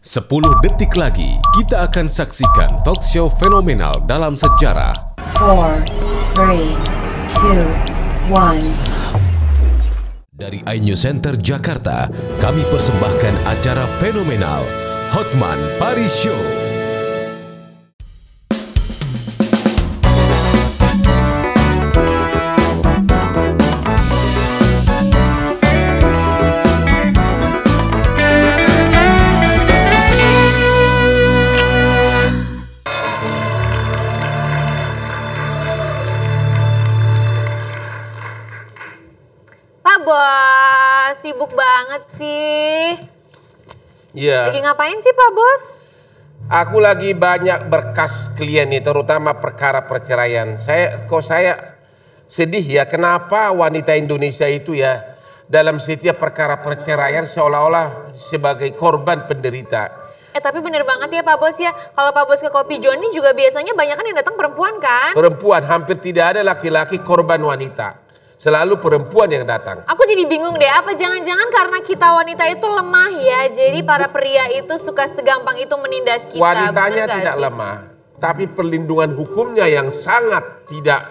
10 detik lagi, kita akan saksikan talk show fenomenal dalam sejarah. 4, 3, 2, 1. Dari iNews Center Jakarta, kami persembahkan acara fenomenal, Hotman Paris Show. Bos, sibuk banget sih. Iya. Lagi ngapain sih Pak Bos? Aku lagi banyak berkas klien nih, terutama perkara perceraian. Saya sedih ya, kenapa wanita Indonesia itu ya dalam setiap perkara perceraian seolah-olah sebagai korban penderita. Tapi bener banget ya Pak Bos ya. Kalau Pak Bos ke Kopi Joni juga biasanya banyak kan yang datang perempuan kan? Perempuan, hampir tidak ada laki-laki korban wanita. Selalu perempuan yang datang. Aku jadi bingung deh, apa jangan-jangan karena kita wanita itu lemah ya, jadi para pria itu suka segampang itu menindas kita. Wanitanya tidak lemah, tapi perlindungan hukumnya yang sangat tidak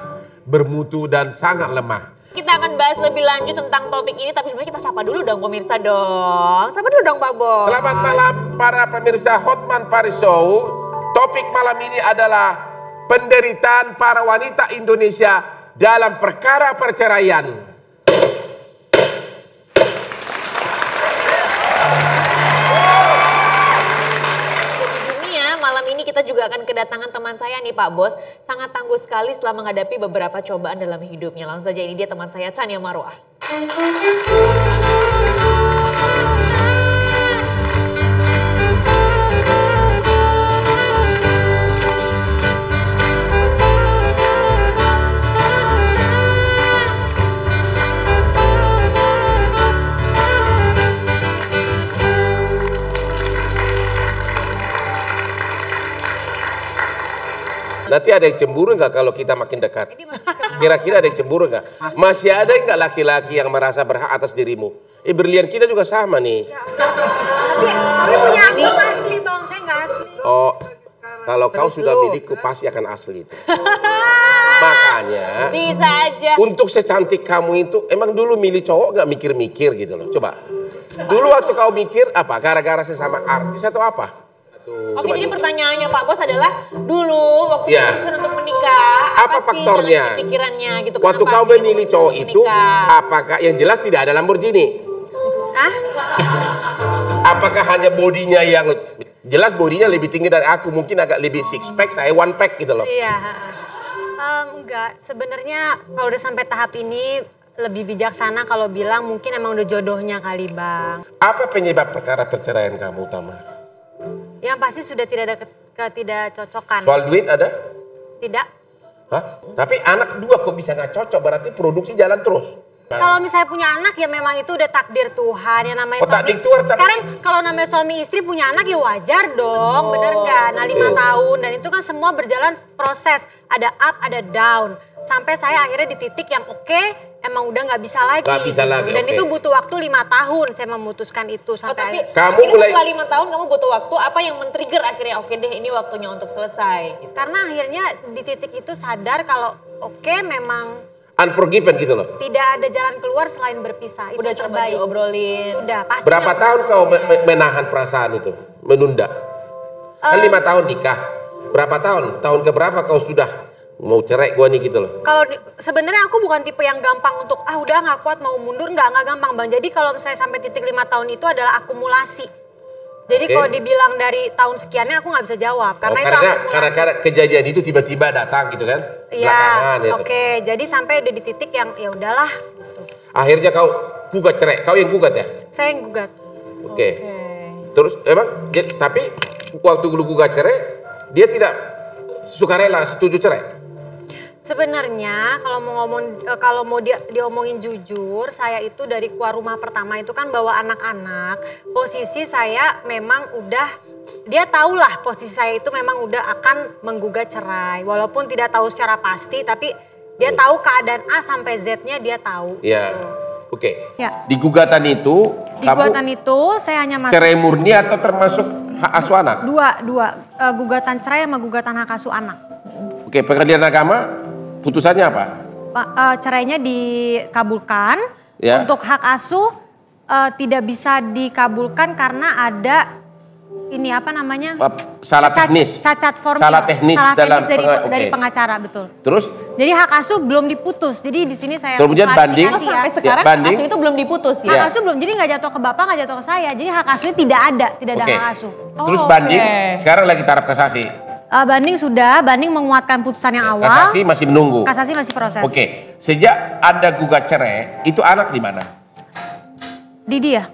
bermutu dan sangat lemah. Kita akan bahas lebih lanjut tentang topik ini, tapi sebenarnya kita sapa dulu dong pemirsa dong. Sapa dulu dong Pak Bos. Selamat malam para pemirsa Hotman Paris Show. Topik malam ini adalah penderitaan para wanita Indonesia dalam perkara perceraian. Di dunia malam ini kita juga akan kedatangan teman saya nih Pak Bos. Sangat tangguh sekali setelah menghadapi beberapa cobaan dalam hidupnya. Langsung saja ini dia teman saya Tania Marwah. Nanti ada yang cemburu nggak kalau kita makin dekat? Kira-kira ada yang cemburu nggak? Masih ada nggak laki-laki yang merasa berhak atas dirimu? Berlian kita juga sama nih. Tapi punya aku asli bang, saya nggak asli. Oh, kalau kau sudah milikku pasti akan asli itu. Makanya Bisa aja. untuk secantik kamu itu emang dulu milih cowok nggak mikir-mikir gitu loh. Coba. Dulu waktu kau mikir apa? Gara-gara sesama artis atau apa? Oke, jadi pertanyaannya Pak Bos adalah dulu waktu Ya. memutuskan untuk menikah, Apa sih faktornya? jalan pikirannya gitu? Waktu Kenapa kau akhirnya memilih memutuskan cowok untuk itu, menikah? apakah yang jelas tidak ada Lamborghini? Hah? Apakah hanya bodinya yang jelas bodinya lebih tinggi dari aku, mungkin agak lebih six pack, saya one pack gitu loh. Iya. Enggak, sebenarnya kalau udah sampai tahap ini lebih bijaksana kalau bilang mungkin emang udah jodohnya kali bang. Apa penyebab perkara perceraian kamu utama? Yang pasti sudah tidak ada ketidakcocokan. Soal duit ada? Tidak. Hah? Tapi anak dua kok bisa nggak cocok, berarti produksi jalan terus. Kalau misalnya punya anak ya memang itu udah takdir Tuhan yang namanya Oh, suami. takdir Tuhan, tapi- Sekarang kalau namanya suami istri punya anak ya wajar dong, bener nggak? Nah 5 tahun dan itu kan semua berjalan proses, ada up, ada down. Sampai saya akhirnya di titik yang oke, emang udah nggak bisa lagi. Nggak bisa lagi, Dan oke. itu butuh waktu 5 tahun saya memutuskan itu Oh, tapi sampai. Kamu akhirnya mulai- setelah 5 tahun kamu butuh waktu, apa yang men-trigger akhirnya oke deh ini waktunya untuk selesai gitu. Karena akhirnya di titik itu sadar kalau oke memang Unforgiven gitu loh. tidak ada jalan keluar selain berpisah. Itu Udah yang coba terbaik. diobrolin. Sudah pasti. Berapa tahun kau menahan perasaan itu? Menunda? Kan 5 tahun nikah. Berapa tahun? Tahun keberapa kau sudah mau cerai gua nih gitu loh? Kalau sebenarnya aku bukan tipe yang gampang untuk udah nggak kuat mau mundur, nggak gampang bang. Jadi kalau misalnya sampai titik 5 tahun itu adalah akumulasi. Jadi Oke. kalau dibilang dari tahun sekiannya aku nggak bisa jawab karena itu akumulasi. karena kejadian itu tiba-tiba datang gitu kan? Belakangan Iya, gitu. oke. Jadi sampai udah di titik yang ya udahlah. Gitu. Akhirnya kau gugat cerai. Kau yang gugat ya? Saya yang gugat. Oke. Terus emang tapi waktu lu gugat cerai, dia tidak sukarela setuju cerai? Sebenarnya kalau mau diomongin jujur, saya itu dari keluar rumah pertama itu kan bawa anak-anak. Posisi saya memang udah, dia tahulah posisi saya itu memang udah akan menggugat cerai. Walaupun tidak tahu secara pasti, tapi dia tahu keadaan A sampai Z-nya dia tahu. Iya. Gitu. Oke. Ya. Di gugatan itu, Di gugatan itu saya hanya masuk cerai murni atau termasuk hak asuh anak? dua gugatan cerai sama gugatan hak asuh anak. Oke, pengadilan agama putusannya apa? Cerainya dikabulkan. Ya. Untuk hak asuh tidak bisa dikabulkan karena ada ini apa namanya? Salah teknis. Cacat formil. Salah teknis dalam dari pengacara, betul. Terus? Jadi hak asuh belum diputus. Jadi di sini saya kemudian banding. klarifikasi Sampai ya. sekarang banding. hak asuh itu belum diputus ya? Hak asuh belum. Jadi nggak jatuh ke bapak, nggak jatuh ke saya. Jadi hak asuhnya tidak ada Oke. hak asuh. Terus Oh, banding, oke. sekarang lagi taraf kasasi. Banding sudah, banding menguatkan putusan yang awal. Kasasi masih menunggu. Kasasi masih proses. Oke, sejak Anda gugat cerai, itu anak di mana? Di dia.